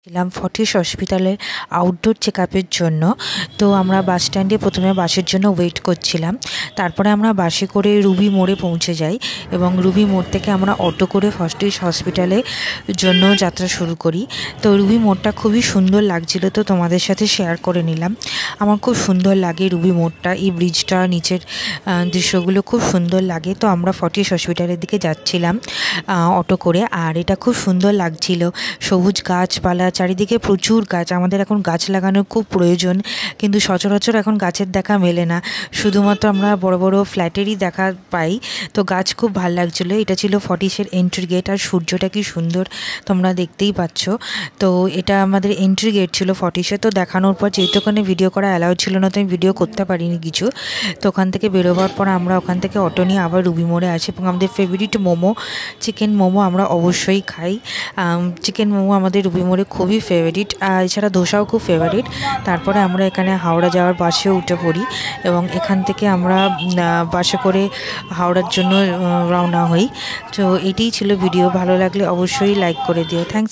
ছিলাম ফর্টিস হসপিটালের আউটডোর চেকআপের জন্য। তো আমরা বাস স্ট্যান্ডে প্রথমে বাসের জন্য ওয়েট করছিলাম। তারপরে আমরা বাসে করে রুবি মোড়ে পৌঁছে যাই এবং রুবি মোড় থেকে আমরা অটো করে ফর্টিস হসপিটালের জন্য যাত্রা শুরু করি। তো রুবি মোড়টা খুবই সুন্দর লাগছিল, তো তোমাদের সাথে শেয়ার করে নিলাম। আমার খুব সুন্দর লাগে রুবি মোড়টা, এই ব্রিজটা, নিচের দৃশ্যগুলো খুব সুন্দর লাগে। তো আমরা ফর্টিস হসপিটালের দিকে যাচ্ছিলাম অটো করে, আর এটা খুব সুন্দর লাগছিল। সবুজ গাছপালা, চারিদিকে প্রচুর গাছ। আমাদের এখন গাছ লাগানোর খুব প্রয়োজন, কিন্তু সচরাচর এখন গাছের দেখা মেলে না, শুধুমাত্র আমরা বড় বড় ফ্ল্যাটেরই দেখা পাই। তো গাছ খুব ভালো লাগছিলো। এটা ছিল ফর্টিসের এন্ট্রি গেট, আর সূর্যটা কি সুন্দর তোমরা দেখতেই পাচ্ছ। তো এটা আমাদের এন্ট্রি গেট ছিল ফর্টিসে। তো দেখানোর পর, যেহেতু ওখানে ভিডিও করা অ্যালাউড ছিল না, তো আমি ভিডিও করতে পারিনি কিছু। তো ওখান থেকে বেরোবার পর আমরা ওখান থেকে অটো নিয়ে আবার রুবি মোড়ে আসি, এবং আমাদের ফেভারিট মোমো, চিকেন মোমো আমরা অবশ্যই খাই। চিকেন মোমো আমাদের রুবি মোড়ে খুবই ফেভারিট, আর এছাড়া ধোসাও খুব ফেভারিট। তারপরে আমরা এখানে হাওড়া যাওয়ার বাসেও উঠে পড়ি, এবং এখান থেকে আমরা বাসে করে হাওড়ার জন্য রওনা হই। তো এটাই ছিল ভিডিও। ভালো লাগলে অবশ্যই লাইক করে দিও। থ্যাংকস।